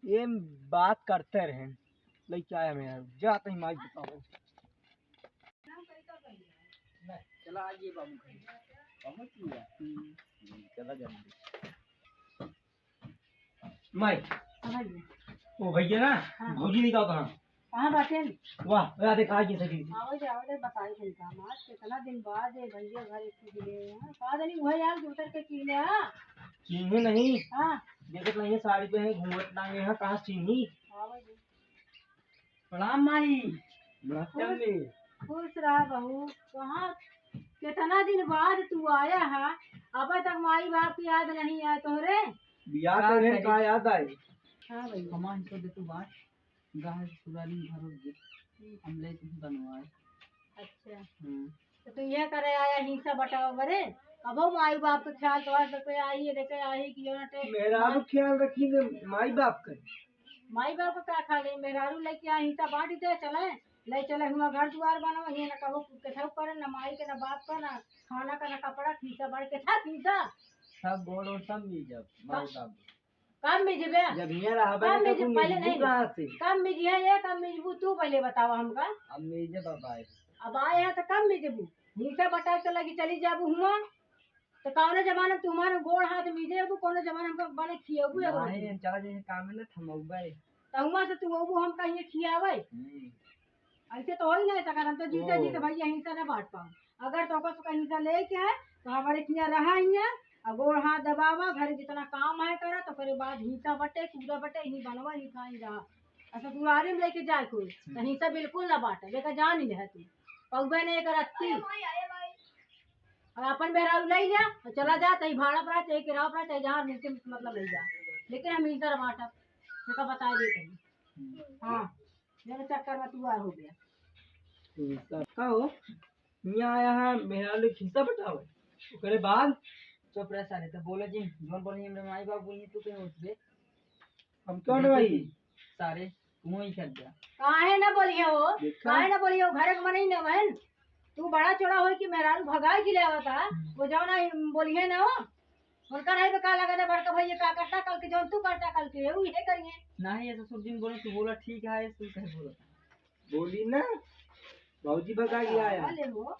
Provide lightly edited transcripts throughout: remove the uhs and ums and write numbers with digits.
ये बात करते रहे लेकिन क्या है मेरा जाते ही माइक बताओ चला आइए बाबू पहुंच गया चला जल्दी माइक ओ भैया ना भौजी निकाल कहाँ बाटे वाह यार देखा के सकी आओ जाओ दे बताई थे काम आज कितना दिन बाद है भैया घर एक गिले हैं का जानी वो यार दूसर के कीले हां चीनी नहीं हां देखत नहीं है साड़ी पे है घूंघट टांगे हैं कहाँ चीनी आओ जी प्रणाम माई नमस्ते खुश रहा बहू कहाँ कितना दिन बाद तू आया है अब तक माई बाप की याद नहीं आया तोरे बियाह करे का याद आए हां भाई कमान को दे तू बात गाय सुराली भरो दे हम ले तुम बनवाए अच्छा तो तू ये करे आया हिस्सा बटाओ बरे अब माई बाप का ख्याल तो पे आई है देखे आई कि ना टे मेरा भी ख्याल रखी माई बाप का माई बाप का क्या खा ले मेहरारू लेके आई हिस्सा बांट दे चले ले चले हुआ घर द्वार बनाओ ये ना कहो कैसा करे ना माई के ना बाप का ना खाना का ना कपड़ा खींचा बढ़ के था खींचा सब बोल और सब मिल जब माई बाप कम में जीवे जब यहाँ रहा कम में जीव पहले नहीं कहाँ से कम में जी है ये कम में जीबू तू पहले बताओ हमका अब मेरे जब अब आए हैं तो कम में जीबू हिस्सा बटा के लगी चली जाबू हुआ तो कौन जमाना तुम्हारे गोड़ हाथ मीजे अब कौन जमाना हमको बने खियाबू एगो नहीं चला जैसे काम में ना थमौबे तो हुआ से तू वो हम कहीं खियावे ऐसे तो हो ही नहीं सका हम तो जीते जीते भैया हिस्सा ना बांट पाओ अगर तो को हिस्सा लेके है तो हमारे किया रहा ही है और गोड़ हाथ दबावा घर जितना काम है करा तो फिर बाद हिस्सा बटे पूरा बटे ही बनवा ही खाई रहा ऐसा दुआरे में लेके जाए कोई तो हिस्सा बिल्कुल ना बांटे लेकर जा नहीं रहे तू पगबे नहीं करती और अपन बेहरा ले लिया तो चला जा चाहे भाड़ा पड़ा चाहे किराया पड़ा चाहे जहाँ मिलते मतलब ले जा लेकिन हम हिस्सा बांटा तो बता दे कहीं हाँ मेरे चक्कर में तू आया हो गया का हो यहाँ आया है मेरा लोग हिस्सा बटाओ उसके बाद चुप रह सारे तो बोले जी जोन बोले हमरे माई बाप बोली तू कहीं उठबे हम क्यों ना भाई सारे तुम ही कर दिया काहे ना बोलिए वो काहे ना बोलिए वो घर के मन ही ना बहन तू बड़ा चौड़ा हो कि मेहरारू भगाई के ले आवता वो जो ना बोलिए ना वो उनका नहीं तो का लगा था बड़का भैया का करता कल के जो तू करता कल के वो ये करिए नहीं ऐसा सब दिन बोले तू बोला ठीक है तू कहे बोला बोली ना भौजी भगा गया है ले वो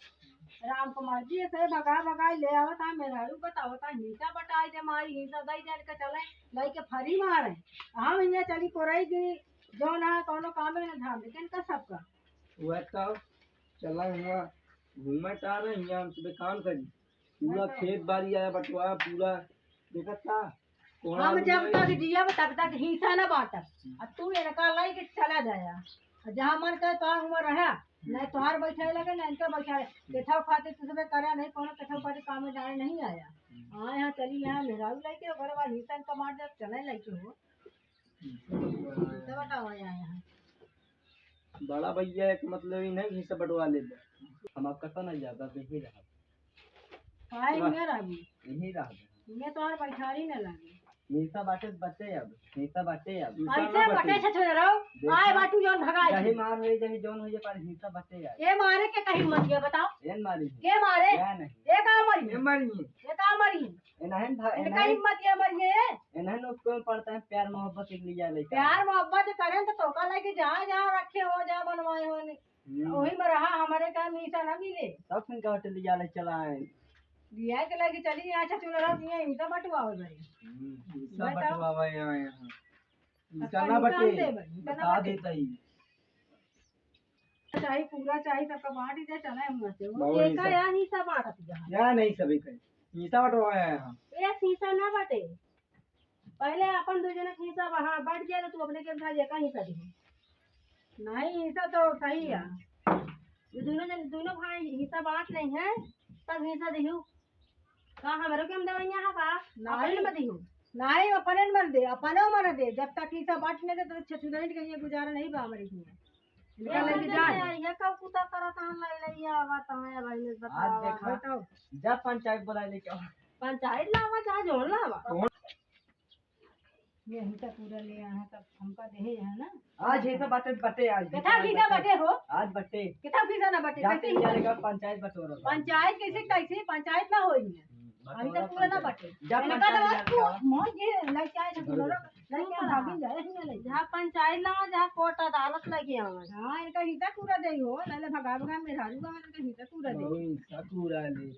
राम कुमार जी से भगा भगा ले आवता मेहरारू बतावता हिंसा बटाई दे मारी हिंसा दई दे के चले लई के फरी मारे हम इन्हें चली कोरई की जो ना कोनो काम में ना ध्यान लेकिन का सबका वो तो चला हुआ घूमने चाह रहे हैं हम सुबह काम करी पूरा खेत बाड़ी आया बटवा पूरा देखा था हम जब तक जिया तब तक हिंसा ना बांटा अब तू इनका लाई के चला जाया जहाँ मन करे तो उमर रहा नहीं तोहार बैठे लगे ना इनके बैठा केठा खाते तुझे करा नहीं कोनो केठा खाते काम में जाने नहीं आया हाँ यहाँ चली यहाँ मेहरारू लाई के घर वाला हिंसा का मार दे चले लाई के हो बताओ यहाँ बड़ा भैया एक मतलब ही नहीं हिस्सा बटवा ले हम आपका तो नहीं जाता तो यही रहा भाई मेरा भी यही रहा ये तो और बैठारी न लगे हिस्सा बाटे बच्चे अब हिस्सा बाटे अब ऐसे बटे से छोड़ रहो आए बाटू जोन भगाई जही मार होई जही जोन होई पर हिस्सा बटे यार ये मारे के कहीं मत गया बताओ एन मारी के मारे क्या नहीं ये का मरी ये मारी ये का मरी एनहन इनका हिम्मत ये मरी है एनहन उसको पड़ता है प्यार मोहब्बत के लिए जा ले प्यार मोहब्बत करें तो टोका लेके जहाँ जहाँ रखे हो जहाँ बनवाए हो वही में रहा हमारे काम हिस्सा न मिले सब फिर का होटल ले जा ले चला है दिया के लगे चली अच्छा चुन रहा दिया हिस्सा बटवा हो गई सब बटवा भाई यहाँ चलना बटे बता देता ही चाहे पूरा चाहे सबका बांट दे चला हम से वो एक या हिस्सा बांट दिया या नहीं सभी का हिस्सा बटवा है यहाँ ये हिस्सा ना बटे पहले अपन दो जने हिस्सा वहां बढ़ गया तो तू अपने के भाई का हिस्सा दे नहीं हिस्सा तो सही है ये दोनों भाई हिस्सा बांट नहीं है तब हिस्सा दियो का हमरो के हम दवाइयां है का नहीं मत दियो नहीं अपने मर दे अपने मर दे जब तक हिस्सा बांटने दे तो छछुदनी के ये गुजारा नहीं बा हमारे हियां इनका लेके जा ये का कुता करत हम ले लिया आवा तो है भाई ने बताओ जब पंचायत बुला लेके पंचायत लावा चाहे जोड़ लावा ये हिस्सा पूरा ले आया तब हमका दे है ना आज हिस्सा बटे बटे आज कितना हिस्सा बटे हो आज बटे कितना हिस्सा ना बटे जाके जाएगा पंचायत बटोरा पंचायत कैसे पंचायत ना होई है अभी तक पूरा ना बटे जब इनका तो मोह ये लाइक क्या है लड़के भागी जाए हियां ले जहाँ पंचायत लगा जहाँ कोर्ट अदालत लगे हमें हाँ इनका हिस्सा पूरा दे हो लले भगा भगा मेहरारू का इनका हिस्सा पूरा दे बहुत सब पूरा ले